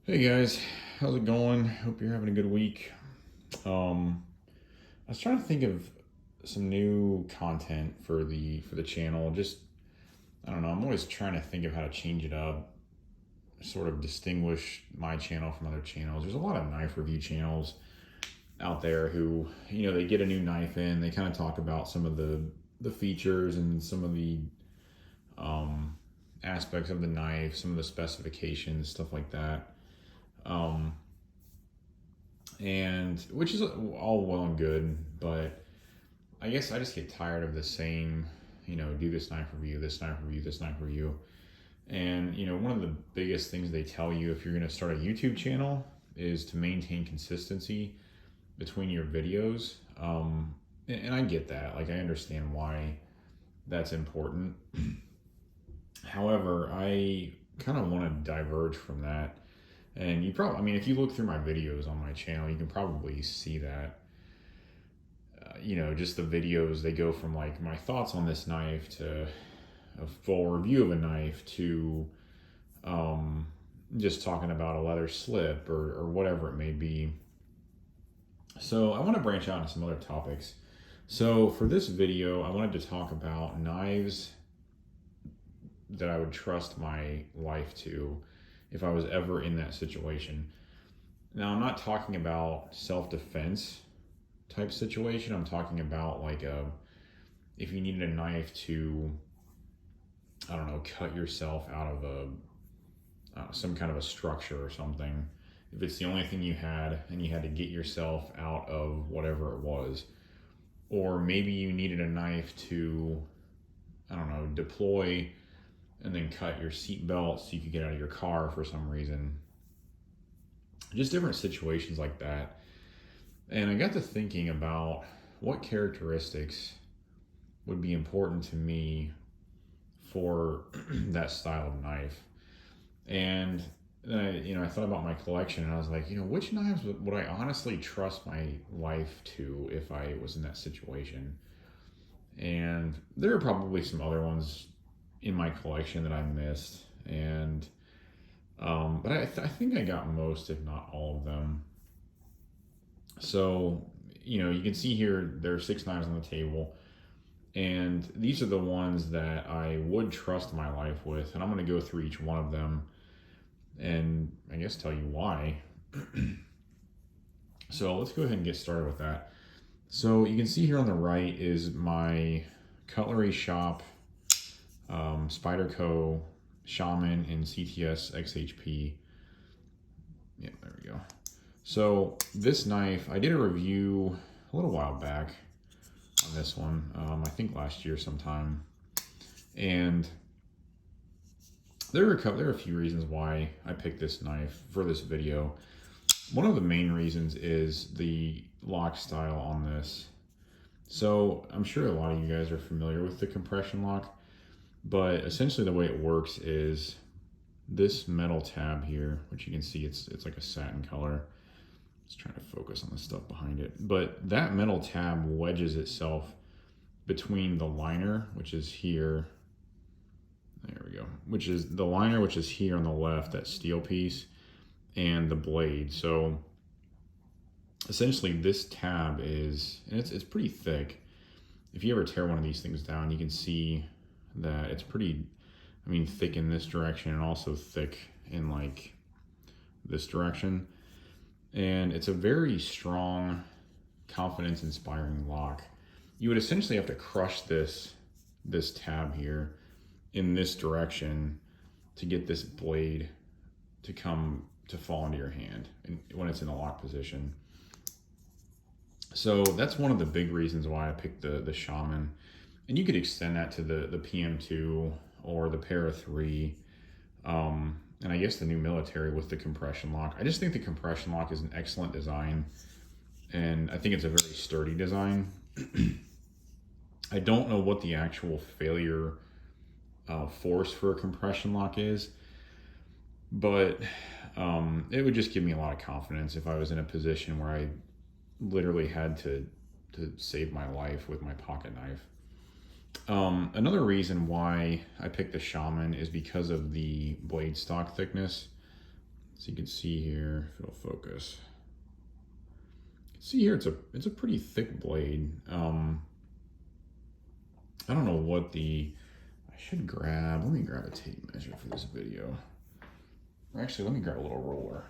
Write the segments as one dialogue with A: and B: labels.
A: Hey guys, how's it going? Hope you're having a good week. I was trying to think of some new content for the channel. Just I don't know. I'm always trying to think of how to change it up, sort of distinguish my channel from other channels. There's a lot of knife review channels out there who they get a new knife in, they kind of talk about some of the features and some of the um, aspects of the knife, some of the specifications, stuff like that. Um, and which is all well and good, but I guess I just get tired of the same, do this knife review, this knife review, this knife review. And, one of the biggest things they tell you if you're going to start a YouTube channel is to maintain consistency between your videos. And I get that. Like, I understand why that's important. However, I kind of want to diverge from that. And you probably, I mean, if you look through my videos on my channel, you can probably see that. Just the videos, they go from like my thoughts on this knife to a full review of a knife to just talking about a leather slip or whatever it may be. So I want to branch out into some other topics. So for this video, I wanted to talk about knives that I would trust my life to if I was ever in that situation. Now, I'm not talking about self-defense type situation. I'm talking about like if you needed a knife to, I don't know, cut yourself out of some kind of a structure or something. If it's the only thing you had and you had to get yourself out of whatever it was. Or maybe you needed a knife to, I don't know, deploy and then cut your seat belt so you could get out of your car for some reason. Just different situations like that. And I got to thinking about what characteristics would be important to me for that style of knife. And then I thought about my collection and I was like, which knives would I honestly trust my life to if I was in that situation? And there are probably some other ones in my collection that I missed. And but I think I got most, if not all of them. So, you can see here, there are 6 knives on the table. And these are the ones that I would trust my life with. And I'm going to go through each one of them and I guess tell you why. So let's go ahead and get started with that. So you can see here on the right is my cutlery shop Spyderco Shaman in CTS XHP. Yeah, there we go. So this knife, I did a review a little while back on this one, I think last year sometime. And there are a few reasons why I picked this knife for this video. One of the main reasons is the lock style on this. So I'm sure a lot of you guys are familiar with the compression lock, but essentially the way it works is this metal tab here, which you can see it's like a satin color. Just trying to focus on the stuff behind it. But that metal tab wedges itself between the liner, which is here. There we go. Which is the liner, which is here on the left, that steel piece, and the blade. So essentially this tab is, and it's pretty thick. If you ever tear one of these things down, you can see that it's pretty, thick in this direction and also thick in like this direction. And it's a very strong, confidence-inspiring lock. You would essentially have to crush this tab here in this direction to get this blade to fall into your hand when it's in the lock position. So that's one of the big reasons why I picked the Shaman. And you could extend that to the PM2 or the Para 3. And I guess the new military with the compression lock. I just think the compression lock is an excellent design. And I think it's a very sturdy design. I don't know what the actual failure force for a compression lock is. But it would just give me a lot of confidence if I was in a position where I literally had to save my life with my pocket knife. Another reason why I picked the Shaman is because of the blade stock thickness. So you can see here, if it'll focus. See here, it's a pretty thick blade. I don't know what I should grab, let me grab a tape measure for this video. Or actually, let me grab a little roller.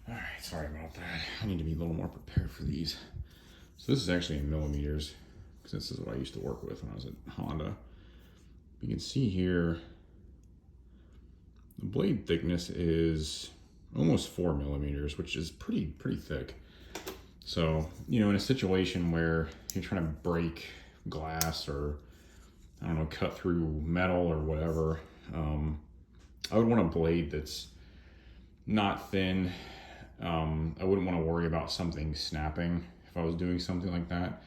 A: All right, sorry about that. I need to be a little more prepared for these. So this is actually in millimeters, because this is what I used to work with when I was at Honda. You can see here, the blade thickness is almost 4 millimeters, which is pretty thick. So, you know, in a situation where you're trying to break glass or, I don't know, cut through metal or whatever, I would want a blade that's not thin. I wouldn't want to worry about something snapping if I was doing something like that.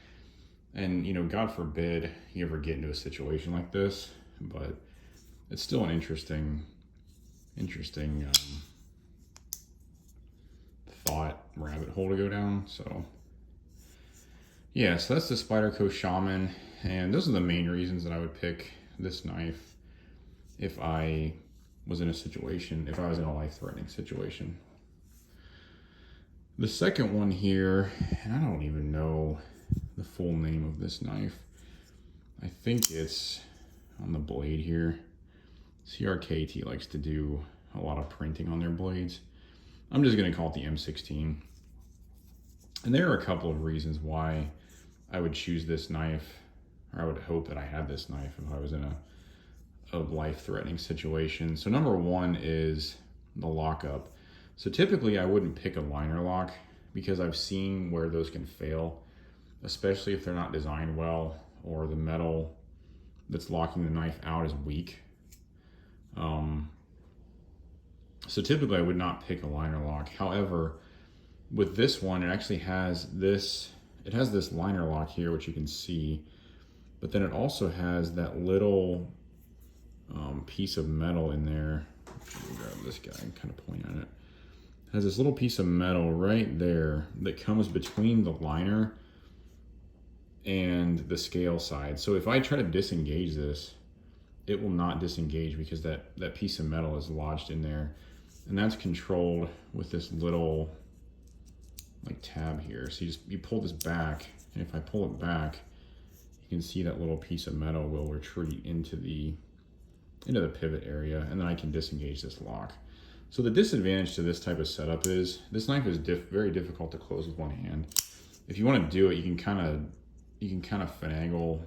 A: And, you know, God forbid you ever get into a situation like this, but it's still an interesting thought rabbit hole to go down. So yeah, so that's the Spyderco Shaman, and those are the main reasons that I would pick this knife if I was in a situation, if I was in a life-threatening situation. The second one here, and I don't even know the full name of this knife. I think it's on the blade here. CRKT likes to do a lot of printing on their blades. I'm just gonna call it the M16. And there are a couple of reasons why I would choose this knife, or I would hope that I had this knife if I was in a life-threatening situation. So number one is the lockup. So typically I wouldn't pick a liner lock because I've seen where those can fail, especially if they're not designed well or the metal that's locking the knife out is weak. So typically I would not pick a liner lock. However, with this one, it actually has this, it has this liner lock here, which you can see, but then it also has that little piece of metal in there. Let me grab this guy and kind of point at it. It has this little piece of metal right there that comes between the liner and the scale side. So if I try to disengage this, it will not disengage because that piece of metal is lodged in there. And that's controlled with this little like tab here. So you pull this back, and if I pull it back, you can see that little piece of metal will retreat into the pivot area, and then I can disengage this lock. So the disadvantage to this type of setup is this knife is very difficult to close with one hand. If you want to do it, you can kind of finagle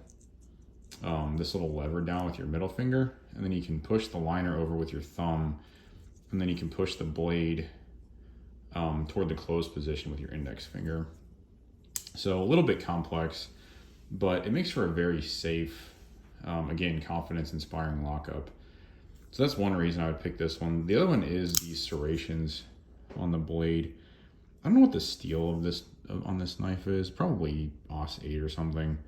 A: this little lever down with your middle finger, and then you can push the liner over with your thumb, and then you can push the blade toward the closed position with your index finger. So a little bit complex, but it makes for a very safe, again, confidence-inspiring lockup. So that's one reason I would pick this one. The other one is these serrations on the blade. I don't know what the steel of this on this knife is. Probably AUS 8 or something.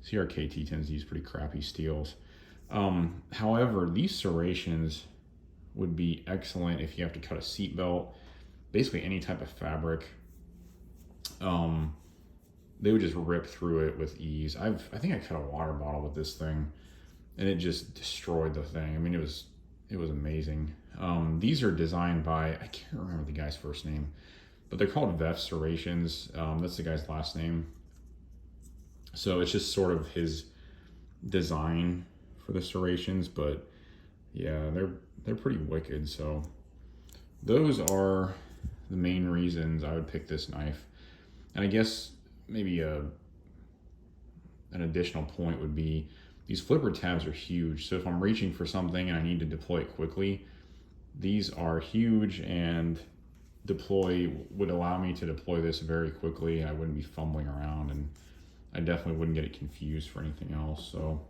A: CRKT tends to use pretty crappy steels. However, these serrations would be excellent if you have to cut a seat belt, basically any type of fabric. They would just rip through it with ease. I think I cut a water bottle with this thing, and it just destroyed the thing. I mean, it was amazing. These are designed by, I can't remember the guy's first name, but they're called VEF serrations. That's the guy's last name. So it's just sort of his design for the serrations, but yeah, they're pretty wicked. So those are the main reasons I would pick this knife. And I guess maybe an additional point would be these flipper tabs are huge. So if I'm reaching for something and I need to deploy it quickly, these are huge, and would allow me to deploy this very quickly. I wouldn't be fumbling around, and I definitely wouldn't get it confused for anything else. So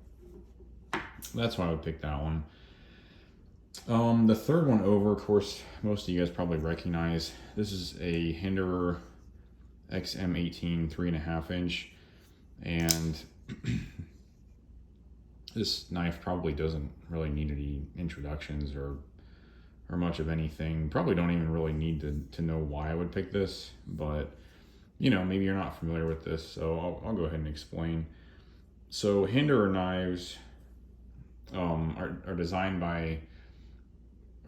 A: that's why I would pick that one. The third one over, of course, most of you guys probably recognize. This is a Hinderer XM18 3.5 inch, and this knife probably doesn't really need any introductions or or much of anything. Probably don't even really need to know why I would pick this, but you know, maybe you're not familiar with this, so I'll go ahead and explain. So Hinderer knives are designed by,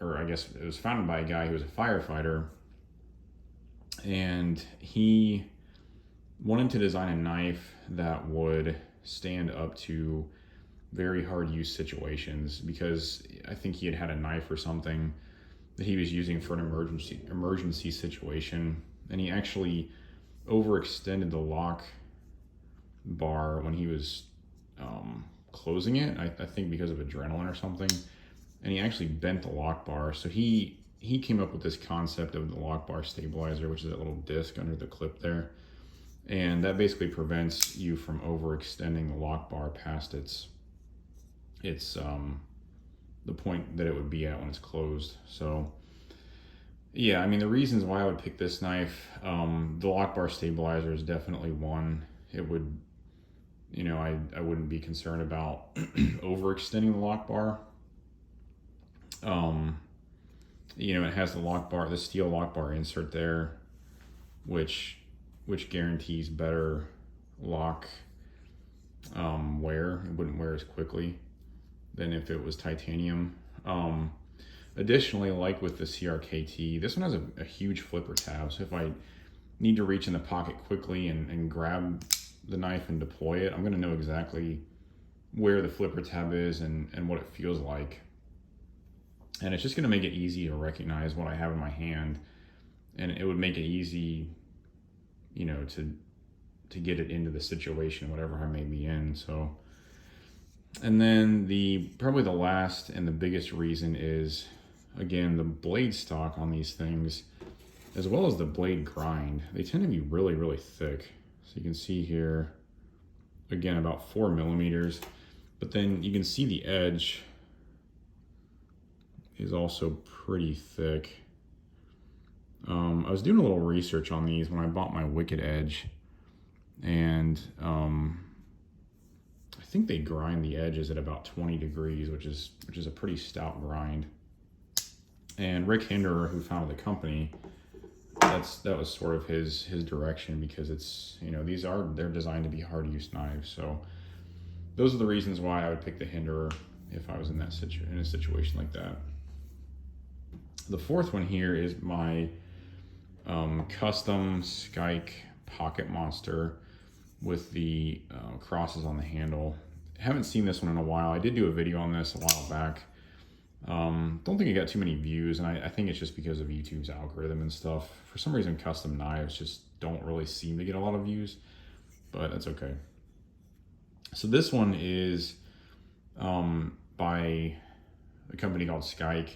A: or I guess it was founded by a guy who was a firefighter, and he wanted to design a knife that would stand up to very hard use situations, because I think he had a knife or something that he was using for an emergency situation, and he actually overextended the lock bar when he was closing it, I think because of adrenaline or something, and he actually bent the lock bar. So he came up with this concept of the lock bar stabilizer, which is that little disc under the clip there, and that basically prevents you from overextending the lock bar past its the point that it would be at when it's closed. So yeah, I mean, the reasons why I would pick this knife, the lock bar stabilizer is definitely one. It would, you know, I wouldn't be concerned about overextending the lock bar. You know, it has the lock bar, the steel lock bar insert there, which guarantees better lock wear. It wouldn't wear as quickly than if it was titanium. Additionally, like with the CRKT, this one has a huge flipper tab. So if I need to reach in the pocket quickly and grab the knife and deploy it, I'm going to know exactly where the flipper tab is and what it feels like. And it's just going to make it easy to recognize what I have in my hand. And it would make it easy, you know, to get it into the situation, whatever I may be in. So, and then probably the last and the biggest reason is, again, the blade stock on these things, as well as the blade grind. They tend to be really, really thick. So you can see here, again, about 4 millimeters, but then you can see the edge is also pretty thick. I was doing a little research on these when I bought my Wicked Edge, and I think they grind the edges at about 20 degrees, which is a pretty stout grind. And Rick Hinderer, who founded the company, that was sort of his direction, because it's, you know, they're designed to be hard use knives. So those are the reasons why I would pick the Hinderer if I was in a situation like that. The fourth one here is my custom Skyk Pocket Monster with the crosses on the handle. I haven't seen this one in a while. I did do a video on this a while back. Don't think it got too many views, and I think it's just because of YouTube's algorithm and stuff. For some reason, custom knives just don't really seem to get a lot of views, but that's okay. So this one is by a company called Skyk,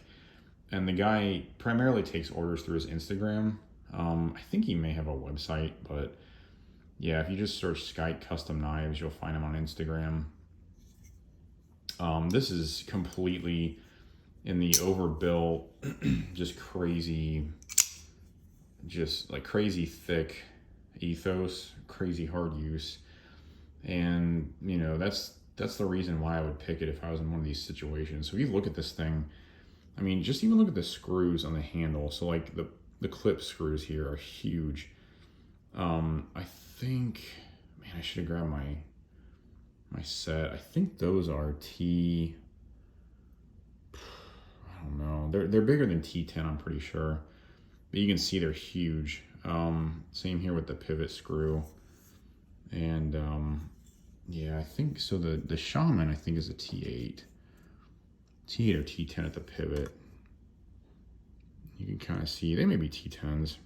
A: and the guy primarily takes orders through his Instagram. I think he may have a website, but yeah, if you just search Skyk Custom Knives, you'll find him on Instagram. This is completely in the overbuilt, just crazy thick ethos, crazy hard use. And, you know, that's the reason why I would pick it if I was in one of these situations. So if you look at this thing, I mean, just even look at the screws on the handle. So like the clip screws here are huge. I think, man, I should have grabbed my set. I think those are I don't know. They're bigger than T10, I'm pretty sure. But you can see they're huge. Same here with the pivot screw. And yeah, I think so. The Shaman, I think, is a T8 or T10 at the pivot. You can kind of see they may be T10s,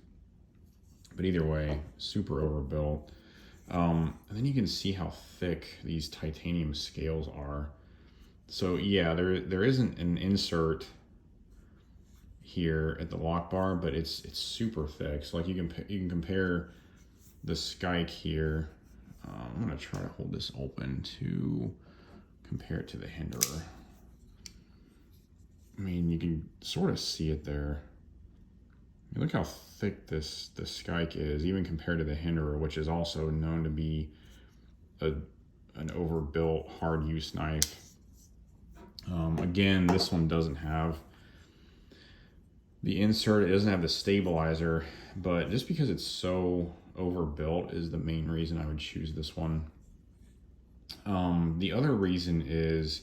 A: but either way, super overbuilt. And then you can see how thick these titanium scales are. So yeah, there isn't an insert here at the lock bar, but it's super thick. So like you can compare the Skyk here. I'm gonna try to hold this open to compare it to the Hinderer. I mean, you can sort of see it there. I mean, look how thick the Skyk is, even compared to the Hinderer, which is also known to be an overbuilt hard use knife. Again, this one doesn't have the insert. It doesn't have the stabilizer, but just because it's so overbuilt is the main reason I would choose this one. The other reason is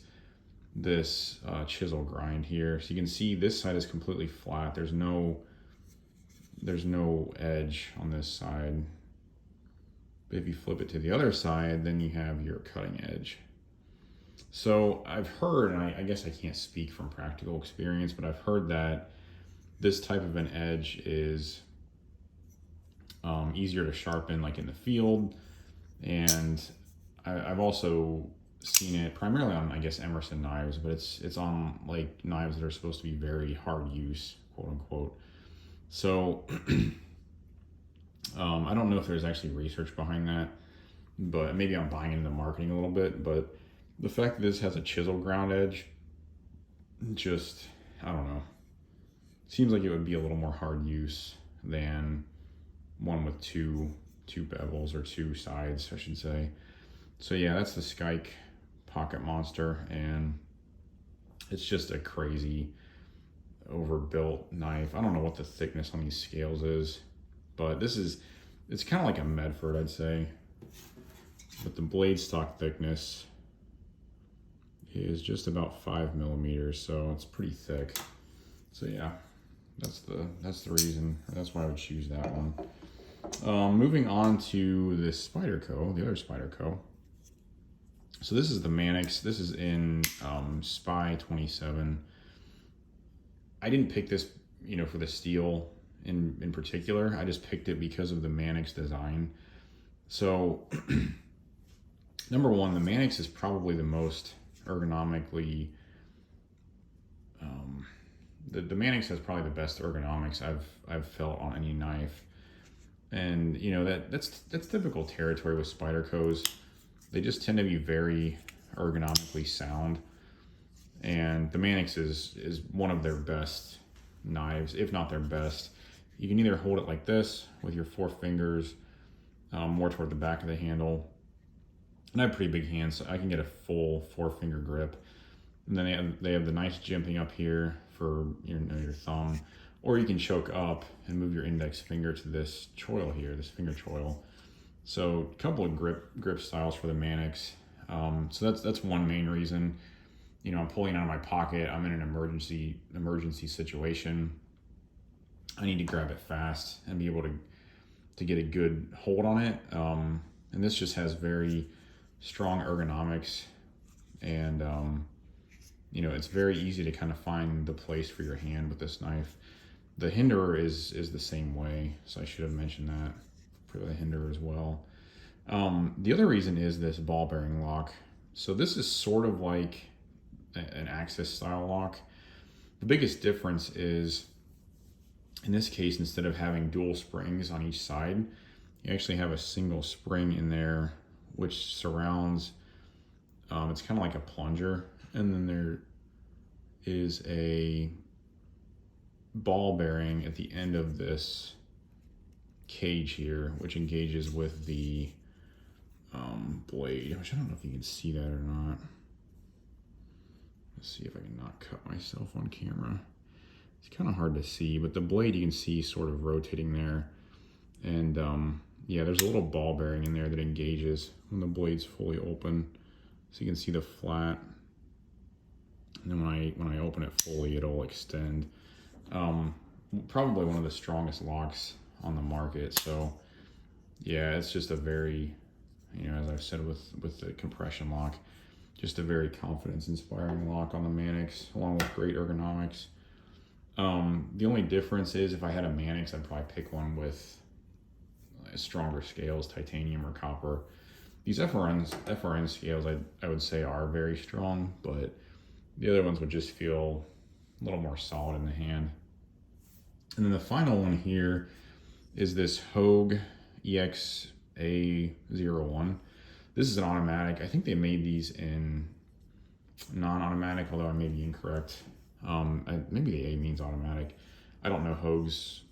A: this chisel grind here. So you can see this side is completely flat. There's no edge on this side. But if you flip it to the other side, then you have your cutting edge. So I've heard, and I guess I can't speak from practical experience, but I've heard that this type of an edge is easier to sharpen like in the field. And I've also seen it primarily on, I guess, Emerson knives, but it's on like knives that are supposed to be very hard use, quote unquote. So I don't know if there's actually research behind that, but maybe I'm buying into the marketing a little bit. But the fact that this has a chisel ground edge, just, I don't know, seems like it would be a little more hard use than one with two bevels, or two sides, I should say. So yeah, that's the Skyk Pocket Monster, and it's just a crazy overbuilt knife. I don't know what the thickness on these scales is, but it's kind of like a Medford, I'd say. But the blade stock thickness is just about 5 millimeters, so it's pretty thick. So yeah, that's the reason, or that's why I would choose that one. Moving on to the Spyderco, the other Spyderco. So this is the Mannix. This is in Spy 27. I didn't pick this, for the steel in particular. I just picked it because of the Mannix design. So number one, the Mannix is probably the most ergonomically, the Mannix has probably the best ergonomics I've felt on any knife. And that's typical territory with Spydercos. They just tend to be very ergonomically sound. And the Mannix is one of their best knives, if not their best. You can either hold it like this with your 4 fingers, more toward the back of the handle. And I have pretty big hands, so I can get a full 4-finger grip. And then they have the nice jimping up here for your thumb. Or you can choke up and move your index finger to this choil here, this finger choil. So a couple of grip styles for the Mannix. So that's one main reason. I'm pulling out of my pocket. I'm in an emergency situation. I need to grab it fast and be able to get a good hold on it. And this just has very strong ergonomics, and it's very easy to kind of find the place for your hand with this knife. The Hinderer is the same way, so I should have mentioned that for the Hinderer as well. The other reason is this ball bearing lock. So this is sort of like an Axis style lock. The biggest difference is, in this case, instead of having dual springs on each side, you actually have a single spring in there which surrounds, it's kind of like a plunger, and then there is a ball bearing at the end of this cage here, which engages with the blade, which I don't know if you can see that or not. Let's see if I can not cut myself on camera. It's kind of hard to see, but the blade you can see sort of rotating there. And yeah, there's a little ball bearing in there that engages when the blade's fully open. So you can see the flat. And then when I open it fully, it'll extend. Probably one of the strongest locks on the market. So yeah, it's just a very, as I've said with the compression lock, just a very confidence-inspiring lock on the Mannix, along with great ergonomics. The only difference is, if I had a Mannix, I'd probably pick one with stronger scales, titanium or copper. These FRN scales, I would say, are very strong, but the other ones would just feel a little more solid in the hand. And then the final one here is this Hogue EXA01. This is an automatic. I think they made these in non-automatic, although I may be incorrect. Maybe the A means automatic. I don't know Hogue's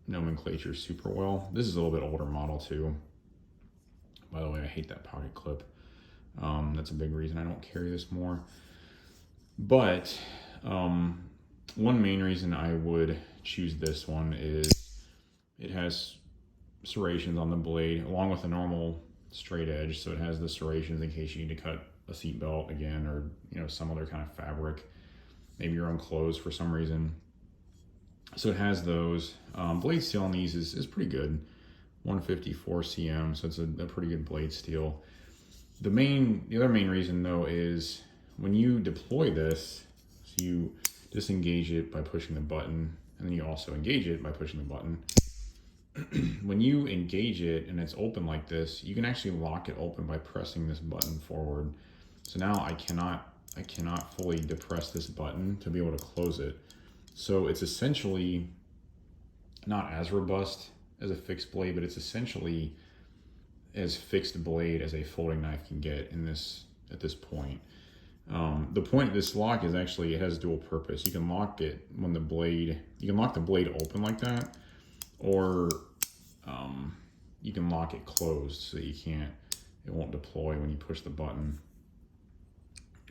A: nomenclature super well. This is a little bit older model too. By the way, I hate that pocket clip. That's a big reason I don't carry this more. But one main reason I would choose this one is it has serrations on the blade along with a normal straight edge, so it has the serrations in case you need to cut a seat belt again, or some other kind of fabric, maybe your own clothes for some reason. So it has those. Blade steel on these is pretty good, 154 cm, so it's a pretty good blade steel. The other main reason though is when you deploy this, so you disengage it by pushing the button, and then you also engage it by pushing the button. When you engage it and it's open like this, you can actually lock it open by pressing this button forward. So now I cannot fully depress this button to be able to close it. So it's essentially not as robust as a fixed blade, but it's essentially as fixed blade as a folding knife can get at this point. The point of this lock is actually it has dual purpose. You can lock it when you can lock the blade open like that, or you can lock it closed so that it won't deploy when you push the button.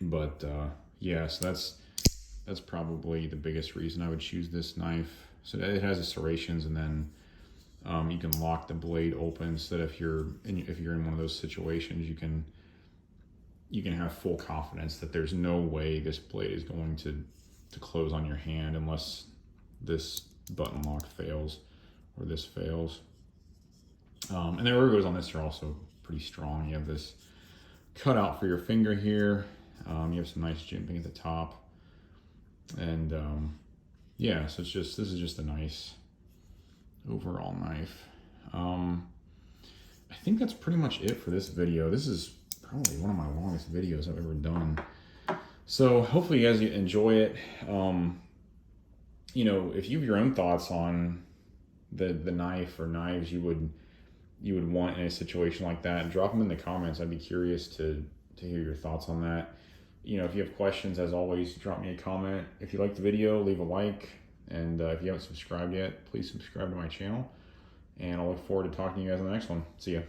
A: But yeah, so that's probably the biggest reason I would choose this knife. So it has the serrations, and then you can lock the blade open so that if you're in one of those situations, you can have full confidence that there's no way this blade is going to close on your hand unless this button lock fails or this fails. And the ergos on this are also pretty strong. You have this cutout for your finger here. You have some nice jimping at the top, and yeah, so this is just a nice overall knife. I think that's pretty much it for this video. This is probably one of my longest videos I've ever done. So hopefully you guys enjoy it. If you have your own thoughts on the knife or knives you would want in a situation like that, drop them in the comments. I'd be curious to hear your thoughts on that. If you have questions, as always, drop me a comment. If you like the video, leave a like. And if you haven't subscribed yet, please subscribe to my channel. And I'll look forward to talking to you guys on the next one. See ya.